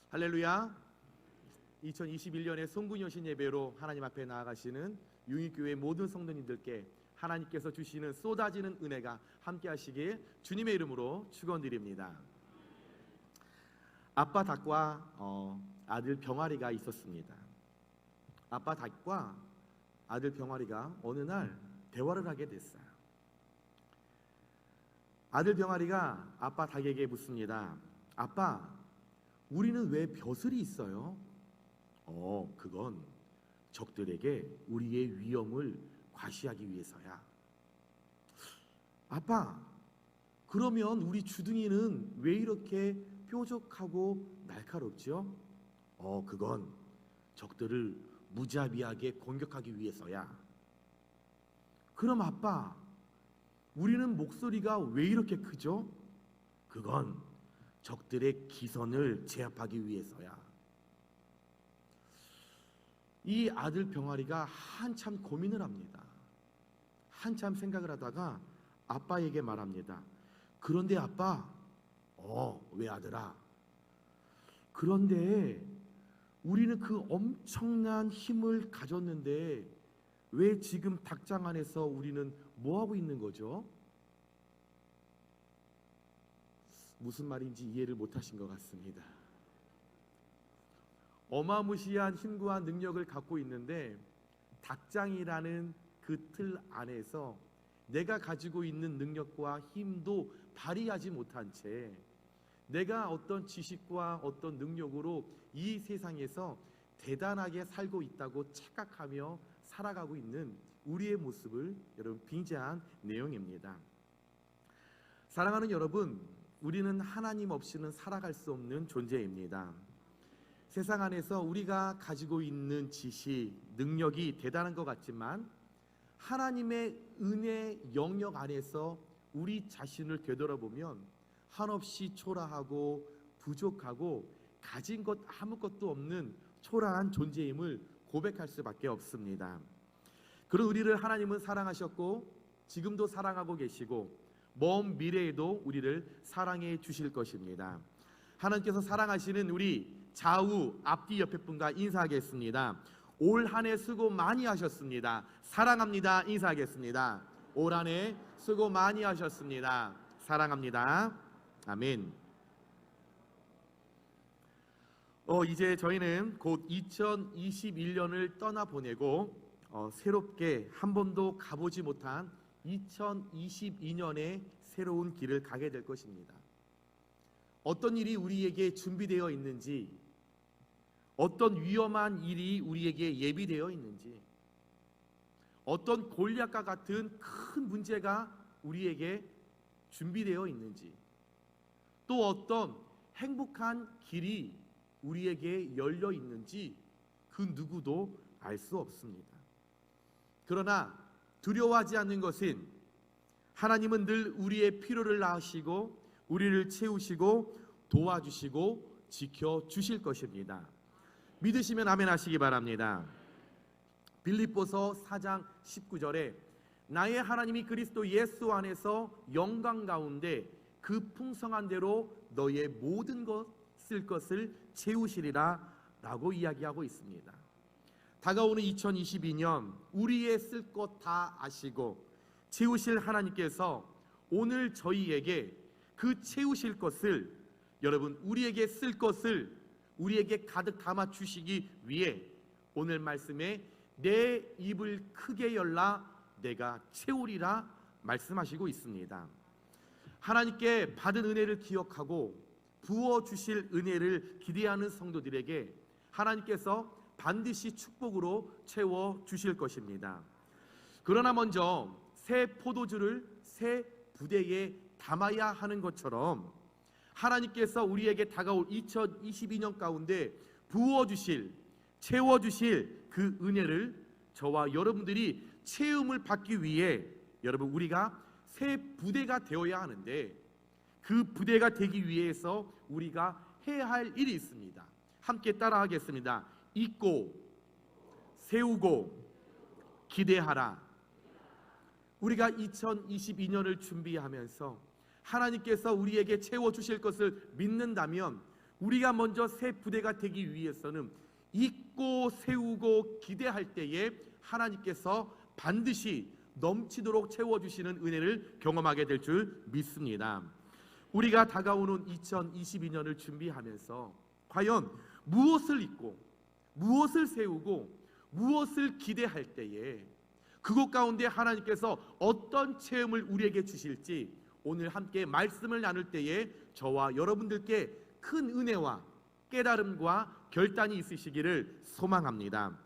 할렐루야. 2021년의 송구여신 예배로 하나님 앞에 나아가시는 융익교회 모든 성도님들께 하나님께서 주시는 쏟아지는 은혜가 함께 하시길 주님의 이름으로 축원드립니다. 아빠 닭과 아들 병아리가 있었습니다. 아빠 닭과 아들 병아리가 어느 날 대화를 하게 됐어요. 아들 병아리가 아빠 닭에게 묻습니다. 아빠, 우리는 왜 벼슬이 있어요? 그건 적들에게 우리의 위험을 과시하기 위해서야. 아빠, 그러면 우리 주둥이는 왜 이렇게 뾰족하고 날카롭죠? 그건 적들을 무자비하게 공격하기 위해서야. 그럼 아빠, 우리는 목소리가 왜 이렇게 크죠? 그건 적들의 기선을 제압하기 위해서야. 이 아들 병아리가 한참 고민을 합니다. 한참 생각을 하다가 아빠에게 말합니다. 그런데 아빠, 왜 아들아? 그런데 우리는 그 엄청난 힘을 가졌는데 왜 지금 닭장 안에서 우리는 뭐하고 있는 거죠? 무슨 말인지 이해를 못하신 것 같습니다. 어마무시한 힘과 능력을 갖고 있는데 닭장이라는 그 틀 안에서 내가 가지고 있는 능력과 힘도 발휘하지 못한 채 내가 어떤 지식과 어떤 능력으로 이 세상에서 대단하게 살고 있다고 착각하며 살아가고 있는 우리의 모습을 여러분 빙자한 내용입니다. 사랑하는 여러분, 우리는 하나님 없이는 살아갈 수 없는 존재입니다. 세상 안에서 우리가 가지고 있는 지식, 능력이 대단한 것 같지만 하나님의 은혜 영역 안에서 우리 자신을 되돌아보면 한없이 초라하고 부족하고 가진 것 아무것도 없는 초라한 존재임을 고백할 수밖에 없습니다. 그런 우리를 하나님은 사랑하셨고 지금도 사랑하고 계시고 먼 미래에도 우리를 사랑해 주실 것입니다. 하나님께서 사랑하시는 우리 좌우 앞뒤 옆에 분과 인사하겠습니다. 올 한 해 수고 많이 하셨습니다. 사랑합니다. 인사하겠습니다. 올 한 해 수고 많이 하셨습니다. 사랑합니다. 아멘. 이제 저희는 곧 2021년을 떠나보내고 새롭게 한 번도 가보지 못한 2022년의 새로운 길을 가게 될 것입니다. 어떤 일이 우리에게 준비되어 있는지, 어떤 위험한 일이 우리에게 예비되어 있는지, 어떤 골리앗과 같은 큰 문제가 우리에게 준비되어 있는지, 또 어떤 행복한 길이 우리에게 열려 있는지 그 누구도 알 수 없습니다. 그러나 두려워하지 않는 것은 하나님은 늘 우리의 필요를 아시고 우리를 채우시고 도와주시고 지켜주실 것입니다. 믿으시면 아멘 하시기 바랍니다. 빌립보서 4장 19절에 나의 하나님이 그리스도 예수 안에서 영광 가운데 그 풍성한 대로 너의 모든 것을 채우시리라 라고 이야기하고 있습니다. 다가오는 2022년 우리의 쓸 것 다 아시고 채우실 하나님께서 오늘 저희에게 그 채우실 것을 여러분 우리에게 쓸 것을 우리에게 가득 담아 주시기 위해 오늘 말씀에 내 입을 크게 열라 내가 채우리라 말씀하시고 있습니다. 하나님께 받은 은혜를 기억하고 부어주실 은혜를 기대하는 성도들에게 하나님께서 반드시 축복으로 채워주실 것입니다. 그러나 먼저 새 포도주를 새 부대에 담아야 하는 것처럼 하나님께서 우리에게 다가올 2022년 가운데 부어주실, 채워주실 그 은혜를 저와 여러분들이 체험을 받기 위해 여러분 우리가 새 부대가 되어야 하는데 그 부대가 되기 위해서 우리가 해야 할 일이 있습니다. 함께 따라하겠습니다. 잊고 세우고 기대하라. 우리가 2022년을 준비하면서 하나님께서 우리에게 채워주실 것을 믿는다면 우리가 먼저 새 부대가 되기 위해서는 잊고 세우고 기대할 때에 하나님께서 반드시 넘치도록 채워주시는 은혜를 경험하게 될 줄 믿습니다. 우리가 다가오는 2022년을 준비하면서 과연 무엇을 잊고 무엇을 세우고 무엇을 기대할 때에 그곳 가운데 하나님께서 어떤 체험을 우리에게 주실지 오늘 함께 말씀을 나눌 때에 저와 여러분들께 큰 은혜와 깨달음과 결단이 있으시기를 소망합니다.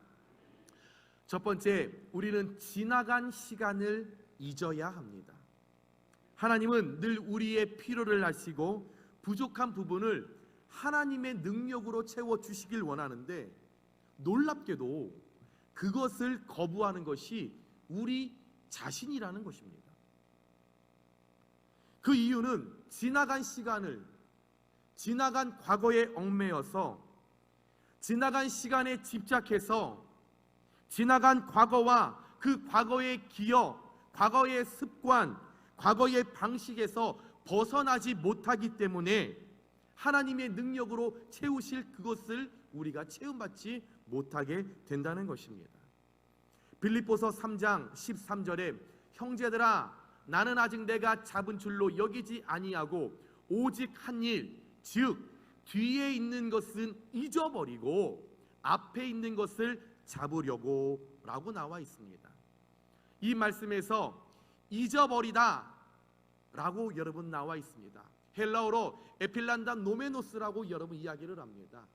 첫 번째, 우리는 지나간 시간을 잊어야 합니다. 하나님은 늘 우리의 필요를 아시고 부족한 부분을 하나님의 능력으로 채워주시길 원하는데 놀랍게도 그것을 거부하는 것이 우리 자신이라는 것입니다. 그 이유는 지나간 시간을, 지나간 과거에 얽매여서 지나간 시간에 집착해서 지나간 과거와 그 과거의 기억, 과거의 습관, 과거의 방식에서 벗어나지 못하기 때문에 하나님의 능력으로 채우실 그것을 우리가 체험받지 못하게 된다는 것입니다. 빌립보서 3장 13절에 형제들아 나는 아직 내가 잡은 줄로 여기지 아니하고 오직 한 일, 즉 뒤에 있는 것은 잊어버리고 앞에 있는 것을 잡으려고 라고 나와 있습니다. 이 말씀에서 잊어버리다 라고 여러분 나와 있습니다. 헬라어로 에필란다 노메노스라고 여러분 이야기를 합니다.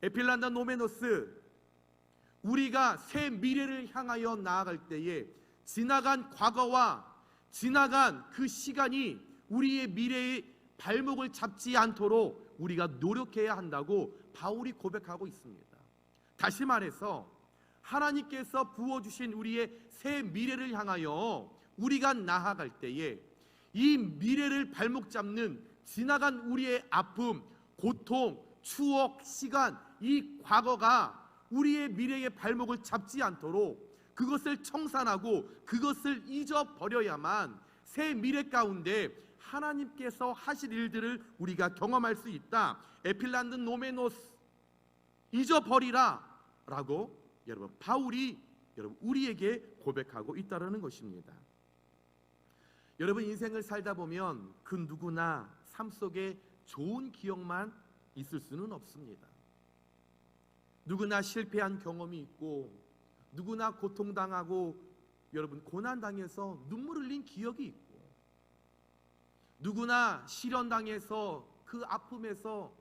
에필란다 노메노스, 우리가 새 미래를 향하여 나아갈 때에 지나간 과거와 지나간 그 시간이 우리의 미래의 발목을 잡지 않도록 우리가 노력해야 한다고 바울이 고백하고 있습니다. 다시 말해서 하나님께서 부어주신 우리의 새 미래를 향하여 우리가 나아갈 때에 이 미래를 발목 잡는 지나간 우리의 아픔, 고통, 추억, 시간, 이 과거가 우리의 미래의 발목을 잡지 않도록 그것을 청산하고 그것을 잊어버려야만 새 미래 가운데 하나님께서 하실 일들을 우리가 경험할 수 있다. 에필란드 노메노스, 잊어버리라 라고 여러분 바울이 우리에게 고백하고 있다는 것입니다. 여러분 인생을 살다 보면 그 누구나 삶 속에 좋은 기억만 있을 수는 없습니다. 누구나 실패한 경험이 있고 누구나 고통당하고 여러분 고난당해서 눈물 흘린 기억이 있고 누구나 시련당해서 그 아픔에서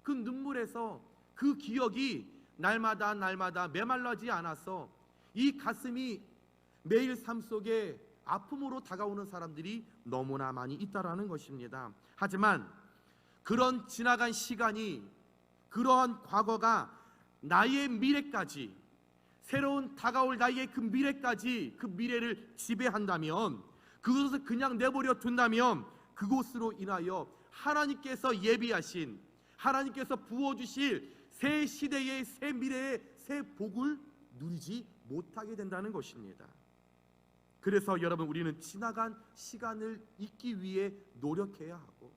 그 눈물에서 그 기억이 날마다 메말라지 않아서 이 가슴이 매일 삶 속에 아픔으로 다가오는 사람들이 너무나 많이 있다라는 것입니다. 하지만 그런 지나간 시간이, 그러한 과거가 나의 미래까지, 새로운 다가올 나의 그 미래까지, 그 미래를 지배한다면, 그것을 그냥 내버려 둔다면 그곳으로 인하여 하나님께서 예비하신, 하나님께서 부어주실 새 시대의 새 미래의 새 복을 누리지 못하게 된다는 것입니다. 그래서 여러분 우리는 지나간 시간을 잊기 위해 노력해야 하고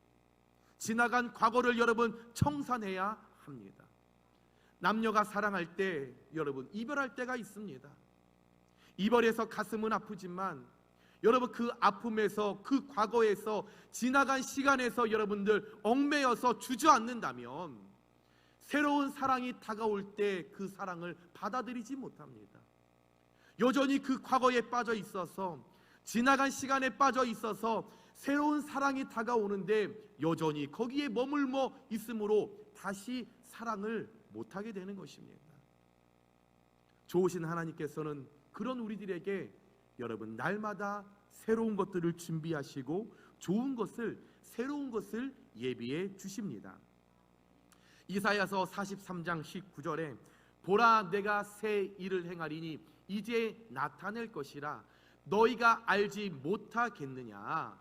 지나간 과거를 여러분 청산해야 합니다. 남녀가 사랑할 때 여러분 이별할 때가 있습니다. 이별해서 가슴은 아프지만 여러분 그 아픔에서 그 과거에서 지나간 시간에서 여러분들 얽매여서 주저앉는다면 새로운 사랑이 다가올 때 그 사랑을 받아들이지 못합니다. 여전히 그 과거에 빠져 있어서 지나간 시간에 빠져 있어서 새로운 사랑이 다가오는데 여전히 거기에 머물러 있으므로 다시 사랑을 못하게 되는 것입니다. 좋으신 하나님께서는 그런 우리들에게 여러분 날마다 새로운 것들을 준비하시고 좋은 것을, 새로운 것을 예비해 주십니다. 이사야서 43장 19절에 보라 내가 새 일을 행하리니 이제 나타낼 것이라 너희가 알지 못하겠느냐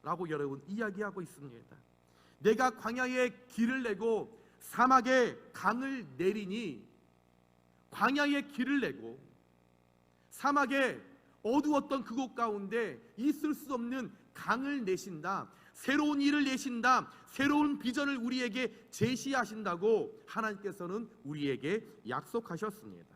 라고 여러분 이야기하고 있습니다. 내가 광야에 길을 내고 사막에 강을 내리니, 광야에 길을 내고 사막에 어두웠던 그곳 가운데 있을 수 없는 강을 내신다. 새로운 일을 내신다, 새로운 비전을 우리에게 제시하신다고 하나님께서는 우리에게 약속하셨습니다.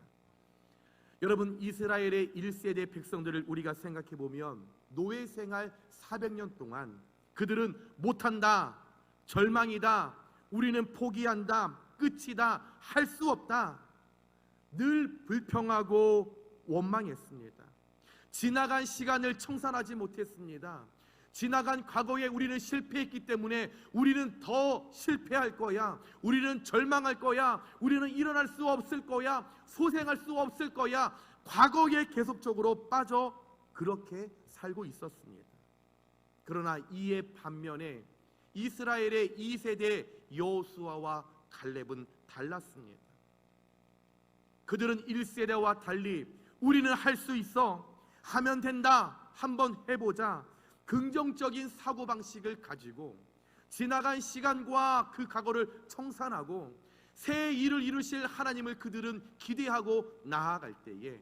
여러분, 이스라엘의 1세대 백성들을 우리가 생각해 보면 노예 생활 400년 동안 그들은 못한다, 절망이다, 우리는 포기한다, 끝이다, 할 수 없다, 늘 불평하고 원망했습니다. 지나간 시간을 청산하지 못했습니다. 지나간 과거에 우리는 실패했기 때문에 우리는 더 실패할 거야, 우리는 절망할 거야, 우리는 일어날 수 없을 거야, 소생할 수 없을 거야, 과거에 계속적으로 빠져 그렇게 살고 있었습니다. 그러나 이에 반면에 이스라엘의 2세대 여호수아와 갈렙은 달랐습니다. 그들은 1세대와 달리 우리는 할 수 있어, 하면 된다, 한번 해보자, 긍정적인 사고방식을 가지고 지나간 시간과 그 과거를 청산하고 새 일을 이루실 하나님을 그들은 기대하고 나아갈 때에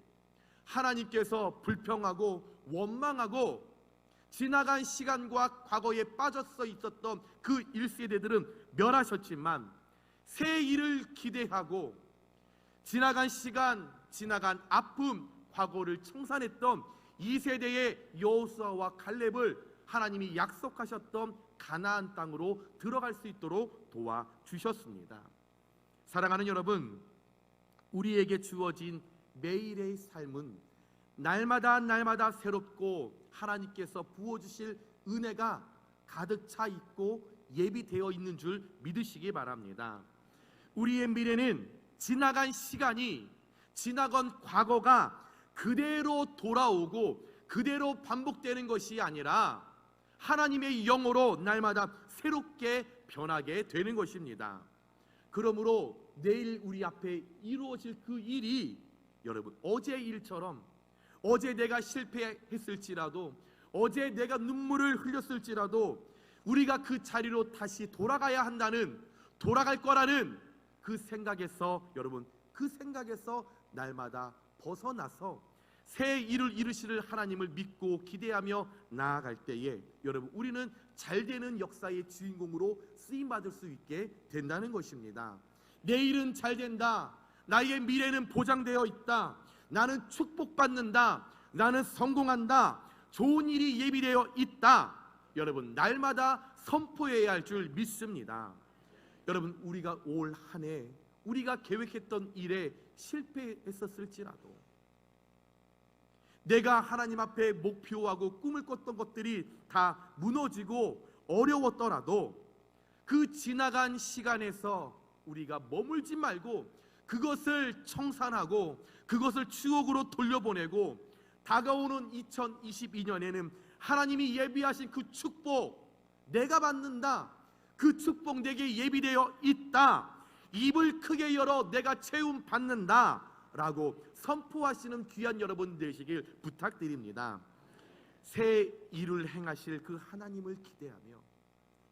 하나님께서 불평하고 원망하고 지나간 시간과 과거에 빠져서 있었던 그 1세대들은 멸하셨지만 새 일을 기대하고 지나간 시간, 지나간 아픔, 과거를 청산했던 2세대의 여호수아와 갈렙을 하나님이 약속하셨던 가나안 땅으로 들어갈 수 있도록 도와주셨습니다. 사랑하는 여러분, 우리에게 주어진 매일의 삶은 날마다 날마다 새롭고 하나님께서 부어주실 은혜가 가득 차 있고 예비되어 있는 줄 믿으시기 바랍니다. 우리의 미래는 지나간 시간이, 지나간 과거가 그대로 돌아오고 그대로 반복되는 것이 아니라 하나님의 영으로 날마다 새롭게 변하게 되는 것입니다. 그러므로 내일 우리 앞에 이루어질 그 일이 여러분 어제 일처럼, 어제 내가 실패했을지라도, 어제 내가 눈물을 흘렸을지라도 우리가 그 자리로 다시 돌아가야 한다는, 돌아갈 거라는 그 생각에서, 여러분 그 생각에서 날마다 벗어나서 새 일을 이루실 하나님을 믿고 기대하며 나아갈 때에 여러분 우리는 잘되는 역사의 주인공으로 쓰임받을 수 있게 된다는 것입니다. 내일은 잘된다, 나의 미래는 보장되어 있다, 나는 축복받는다, 나는 성공한다, 좋은 일이 예비되어 있다, 여러분 날마다 선포해야 할 줄 믿습니다. 여러분 우리가 올 한 해 우리가 계획했던 일에 실패했었을지라도, 내가 하나님 앞에 목표하고 꿈을 꿨던 것들이 다 무너지고 어려웠더라도 그 지나간 시간에서 우리가 머물지 말고 그것을 청산하고 그것을 추억으로 돌려보내고 다가오는 2022년에는 하나님이 예비하신 그 축복 내가 받는다, 그 축복 내게 예비되어 있다, 입을 크게 열어 내가 채움 받는다 라고 선포하시는 귀한 여러분 되시길 부탁드립니다. 새 일을 행하실 그 하나님을 기대하며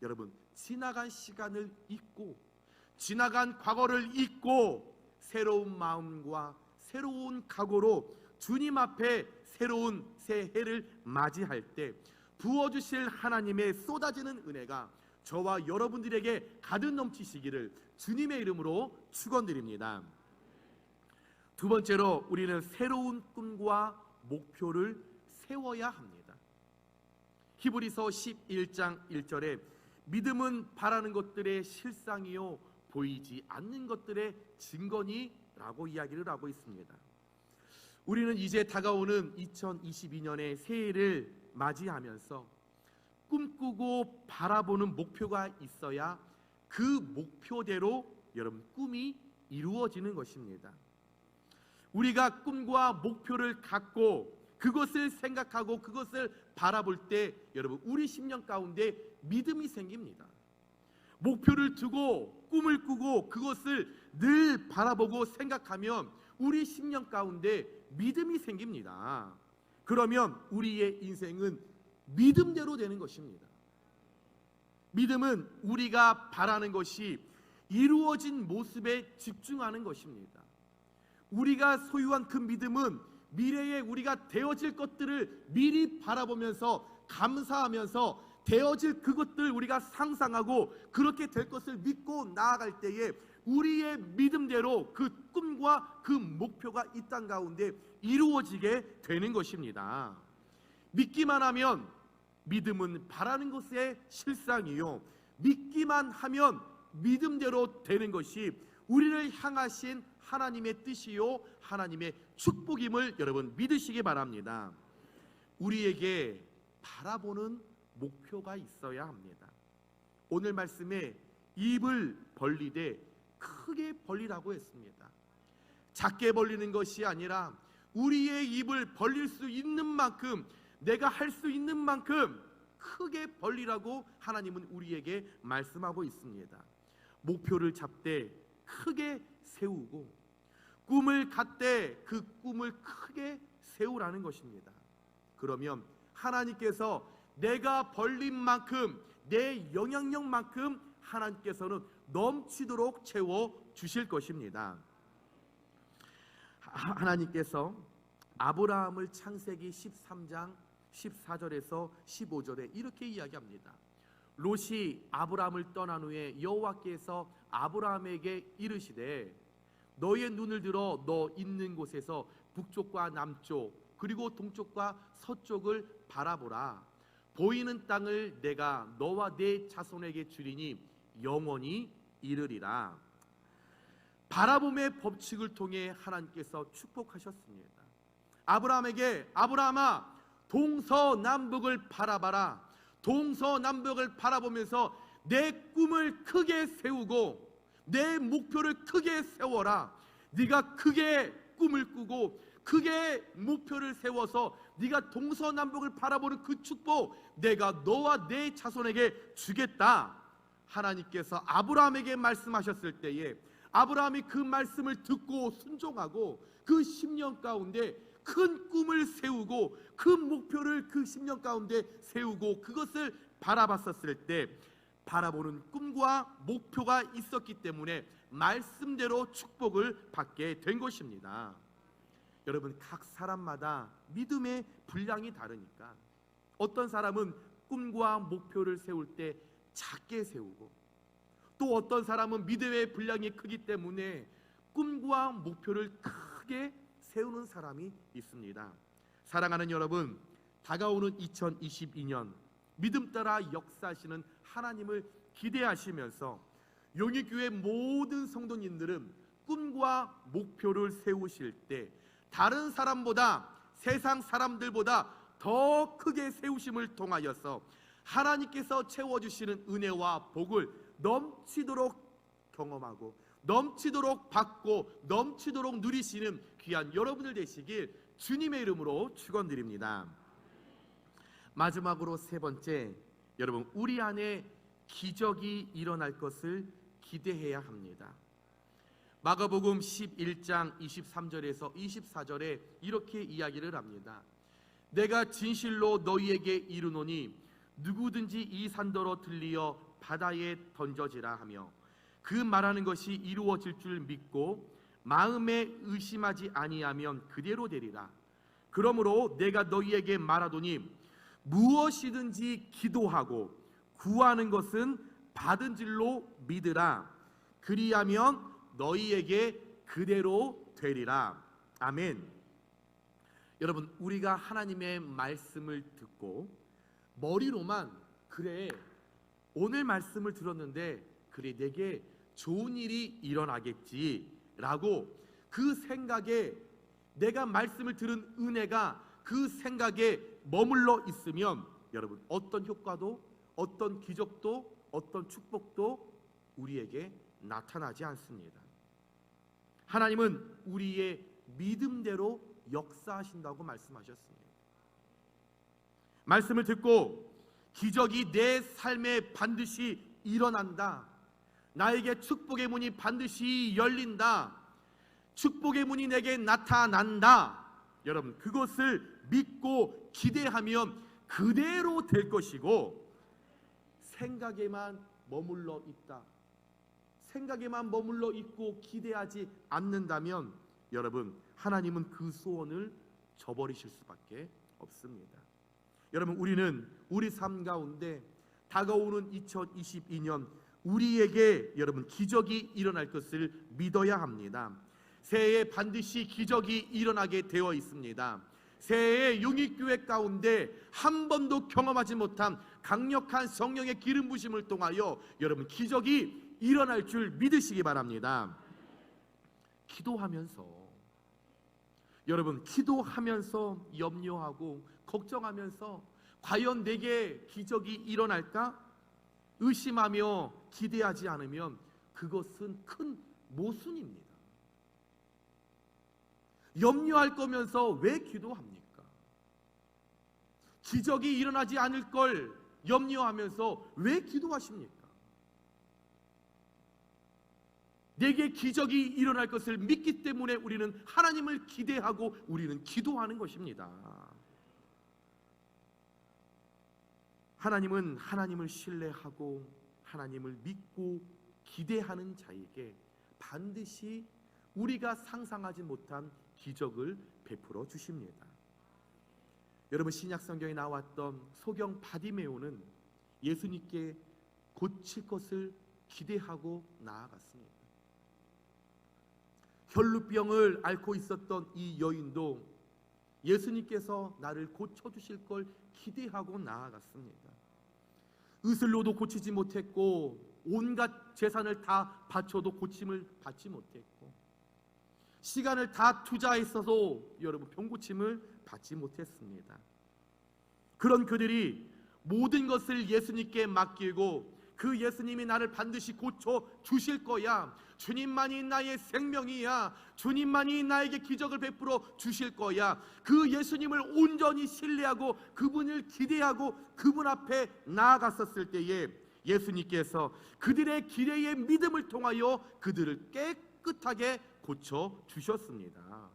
여러분 지나간 시간을 잊고 지나간 과거를 잊고 새로운 마음과 새로운 각오로 주님 앞에 새로운 새해를 맞이할 때 부어주실 하나님의 쏟아지는 은혜가 저와 여러분들에게 가득 넘치시기를 주님의 이름으로 축원드립니다. 두 번째로 우리는 새로운 꿈과 목표를 세워야 합니다. 히브리서 11장 1절에 믿음은 바라는 것들의 실상이요 보이지 않는 것들의 증거니 라고 이야기를 하고 있습니다. 우리는 이제 다가오는 2022년의 새해를 맞이하면서 꿈꾸고 바라보는 목표가 있어야 그 목표대로 여러분 꿈이 이루어지는 것입니다. 우리가 꿈과 목표를 갖고 그것을 생각하고 그것을 바라볼 때 여러분 우리 심령 가운데 믿음이 생깁니다. 목표를 두고 꿈을 꾸고 그것을 늘 바라보고 생각하면 우리 심령 가운데 믿음이 생깁니다. 그러면 우리의 인생은 믿음대로 되는 것입니다. 믿음은 우리가 바라는 것이 이루어진 모습에 집중하는 것입니다. 우리가 소유한 그 믿음은 미래에 우리가 되어질 것들을 미리 바라보면서 감사하면서 되어질 그것들 우리가 상상하고 그렇게 될 것을 믿고 나아갈 때에 우리의 믿음대로 그 꿈과 그 목표가 이 땅 가운데 이루어지게 되는 것입니다. 믿기만 하면 믿음은 바라는 것의 실상이요, 믿기만 하면 믿음대로 되는 것이 우리를 향하신 하나님의 뜻이요 하나님의 축복임을 여러분 믿으시기 바랍니다. 우리에게 바라보는 목표가 있어야 합니다. 오늘 말씀에 입을 벌리되 크게 벌리라고 했습니다. 작게 벌리는 것이 아니라 우리의 입을 벌릴 수 있는 만큼, 내가 할 수 있는 만큼 크게 벌리라고 하나님은 우리에게 말씀하고 있습니다. 목표를 잡되 크게 세우고 꿈을 갖되 그 꿈을 크게 세우라는 것입니다. 그러면 하나님께서 내가 벌린 만큼, 내 영향력만큼 하나님께서는 넘치도록 채워 주실 것입니다. 하나님께서 아브라함을 창세기 13장 14절에서 15절에 이렇게 이야기합니다. 롯이 아브라함을 떠난 후에 여호와께서 아브라함에게 이르시되 너의 눈을 들어 너 있는 곳에서 북쪽과 남쪽 그리고 동쪽과 서쪽을 바라보라. 보이는 땅을 내가 너와 네 자손에게 주리니 영원히 이르리라. 바라봄의 법칙을 통해 하나님께서 축복하셨습니다. 아브라함에게 아브라함아 동서남북을 바라봐라. 동서남북을 바라보면서 내 꿈을 크게 세우고 내 목표를 크게 세워라. 네가 크게 꿈을 꾸고 크게 목표를 세워서 네가 동서남북을 바라보는 그 축복 내가 너와 내 자손에게 주겠다. 하나님께서 아브라함에게 말씀하셨을 때에 아브라함이 그 말씀을 듣고 순종하고 그 10년 가운데 큰 꿈을 세우고 그 목표를 그 10년 가운데 세우고 그것을 바라봤었을 때 바라보는 꿈과 목표가 있었기 때문에 말씀대로 축복을 받게 된 것입니다. 여러분, 각 사람마다 믿음의 분량이 다르니까 어떤 사람은 꿈과 목표를 세울 때 작게 세우고 또 어떤 사람은 믿음의 분량이 크기 때문에 꿈과 목표를 크게 세우는 사람이 있습니다. 사랑하는 여러분, 다가오는 2022년 믿음 따라 역사하시는 하나님을 기대하시면서 용인교회 모든 성도님들은 꿈과 목표를 세우실 때 다른 사람보다, 세상 사람들보다 더 크게 세우심을 통하여서 하나님께서 채워주시는 은혜와 복을 넘치도록 경험하고 넘치도록 받고 넘치도록 누리시는 귀한 여러분들 되시길 주님의 이름으로 축원드립니다. 마지막으로 세 번째, 여러분, 우리 안에 기적이 일어날 것을 기대해야 합니다. 마가복음 11장 23절에서 24절에 이렇게 이야기를 합니다. 내가 진실로 너희에게 이르노니 누구든지 이 산더러 들리어 바다에 던져지라 하며 그 말하는 것이 이루어질 줄 믿고 마음에 의심하지 아니하면 그대로 되리라. 그러므로 내가 너희에게 말하노니 무엇이든지 기도하고 구하는 것은 받은 줄로 믿으라. 그리하면 너희에게 그대로 되리라. 아멘. 여러분, 우리가 하나님의 말씀을 듣고 머리로만 그래 오늘 말씀을 들었는데 그래 내게 좋은 일이 일어나겠지라고 그 생각에, 내가 말씀을 들은 은혜가 그 생각에 머물러 있으면 여러분, 어떤 효과도 어떤 기적도 어떤 축복도 우리에게 나타나지 않습니다. 하나님은 우리의 믿음대로 역사하신다고 말씀하셨습니다. 말씀을 듣고 기적이 내 삶에 반드시 일어난다. 나에게 축복의 문이 반드시 열린다. 축복의 문이 내게 나타난다. 여러분, 그것을 믿고 기대하면 그대로 될 것이고, 생각에만 머물러 있다, 생각에만 머물러 있고 기대하지 않는다면 여러분, 하나님은 그 소원을 저버리실 수밖에 없습니다. 여러분, 우리는 우리 삶 가운데 다가오는 2022년 우리에게 여러분 기적이 일어날 것을 믿어야 합니다. 새해에 반드시 기적이 일어나게 되어 있습니다. 새해의 용익교회 가운데 한 번도 경험하지 못한 강력한 성령의 기름 부심을 통하여 여러분 기적이 일어날 줄 믿으시기 바랍니다. 기도하면서 여러분 기도하면서 염려하고 걱정하면서 과연 내게 기적이 일어날까 의심하며 기대하지 않으면 그것은 큰 모순입니다. 염려할 거면서 왜 기도합니까? 기적이 일어나지 않을 걸 염려하면서 왜 기도하십니까? 내게 기적이 일어날 것을 믿기 때문에 우리는 하나님을 기대하고 우리는 기도하는 것입니다. 하나님은 하나님을 신뢰하고 하나님을 믿고 기대하는 자에게 반드시 우리가 상상하지 못한 기적을 베풀어 주십니다. 여러분 신약 성경에 나왔던 소경 바디메오는 예수님께 고칠 것을 기대하고 나아갔습니다. 혈루병을 앓고 있었던 이 여인도 예수님께서 나를 고쳐주실 걸 기대하고 나아갔습니다. 의술로도 고치지 못했고 온갖 재산을 다 바쳐도 고침을 받지 못했고 시간을 다 투자했어도 여러분 병고침을 받지 못했습니다. 그런 그들이 모든 것을 예수님께 맡기고 그 예수님이 나를 반드시 고쳐 주실 거야, 주님만이 나의 생명이야, 주님만이 나에게 기적을 베풀어 주실 거야, 그 예수님을 온전히 신뢰하고 그분을 기대하고 그분 앞에 나아갔었을 때에 예수님께서 그들의 기대의 믿음을 통하여 그들을 깨끗하게 고쳐 주셨습니다.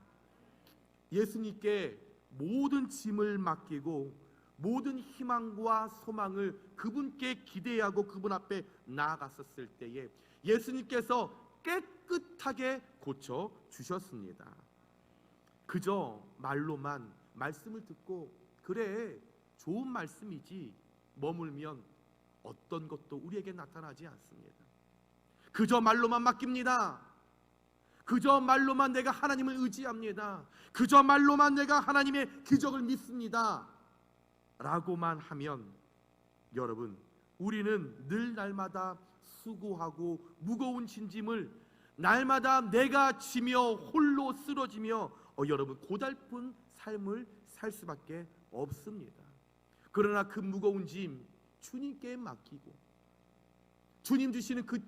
예수님께 모든 짐을 맡기고 모든 희망과 소망을 그분께 기대하고 그분 앞에 나아갔었을 때에 예수님께서 깨끗하게 고쳐 주셨습니다. 그저 말로만 말씀을 듣고 그래 좋은 말씀이지 머물면 어떤 것도 우리에게 나타나지 않습니다. 그저 말로만 맡깁니다. 그저 말로만 내가 하나님을 의지합니다. 그저 말로만 내가 하나님의 기적을 믿습니다 라고만 하면 여러분 우리는 늘 날마다 수고하고 무거운 진짐을 날마다 내가 지며 홀로 쓰러지며 여러분 고달픈 삶을 살 수밖에 없습니다. 그러나 그 무거운 짐 주님께 맡기고 주님 주시는 그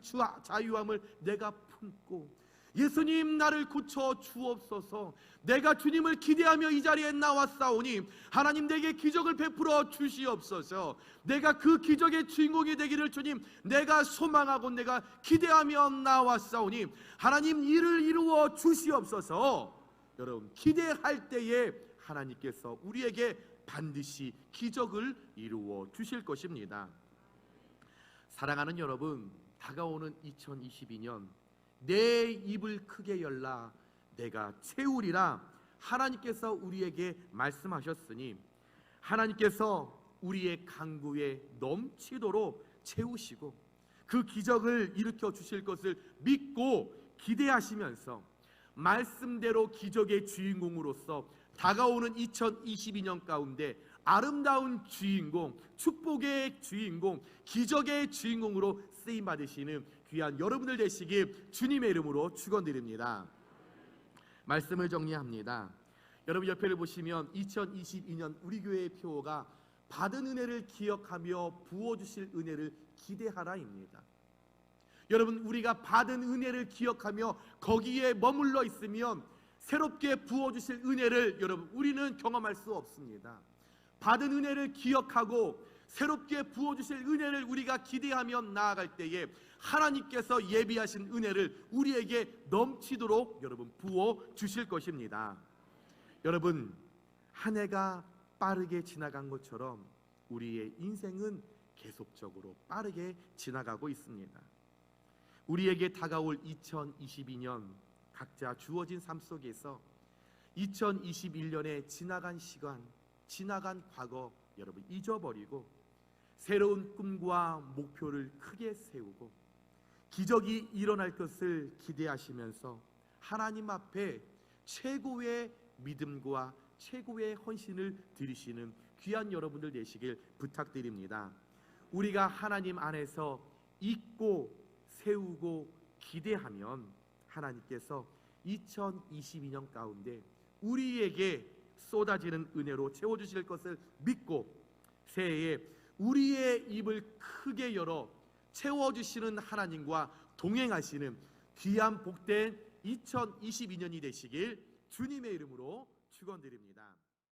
자유함을 내가 품고 예수님 나를 고쳐 주옵소서, 내가 주님을 기대하며 이 자리에 나왔사오니 하나님 내게 기적을 베풀어 주시옵소서, 내가 그 기적의 주인공이 되기를 주님 내가 소망하고 내가 기대하며 나왔사오니 하나님 이를 이루어 주시옵소서. 여러분 기대할 때에 하나님께서 우리에게 반드시 기적을 이루어 주실 것입니다. 사랑하는 여러분, 다가오는 2022년 내 입을 크게 열라 내가 채우리라 하나님께서 우리에게 말씀하셨으니 하나님께서 우리의 간구에 넘치도록 채우시고 그 기적을 일으켜 주실 것을 믿고 기대하시면서 말씀대로 기적의 주인공으로서 다가오는 2022년 가운데 아름다운 주인공, 축복의 주인공, 기적의 주인공으로 쓰임 받으시는 귀한 여러분들 되시길 주님의 이름으로 축원드립니다. 말씀을 정리합니다. 여러분 옆에를 보시면 2022년 우리 교회의 표어가 받은 은혜를 기억하며 부어주실 은혜를 기대하라입니다. 여러분 우리가 받은 은혜를 기억하며 거기에 머물러 있으면 새롭게 부어주실 은혜를 여러분 우리는 경험할 수 없습니다. 받은 은혜를 기억하고 새롭게 부어주실 은혜를 우리가 기대하며 나아갈 때에 하나님께서 예비하신 은혜를 우리에게 넘치도록 여러분 부어주실 것입니다. 여러분 한 해가 빠르게 지나간 것처럼 우리의 인생은 계속적으로 빠르게 지나가고 있습니다. 우리에게 다가올 2022년 각자 주어진 삶 속에서 2021년에 지나간 시간, 지나간 과거 여러분 잊어버리고 새로운 꿈과 목표를 크게 세우고 기적이 일어날 것을 기대하시면서 하나님 앞에 최고의 믿음과 최고의 헌신을 드리시는 귀한 여러분들 되시길 부탁드립니다. 우리가 하나님 안에서 잊고 세우고 기대하면 하나님께서 2022년 가운데 우리에게 쏟아지는 은혜로 채워주실 것을 믿고 새해에 우리의 입을 크게 열어 채워주시는 하나님과 동행하시는 귀한 복된 2022년이 되시길 주님의 이름으로 축원드립니다.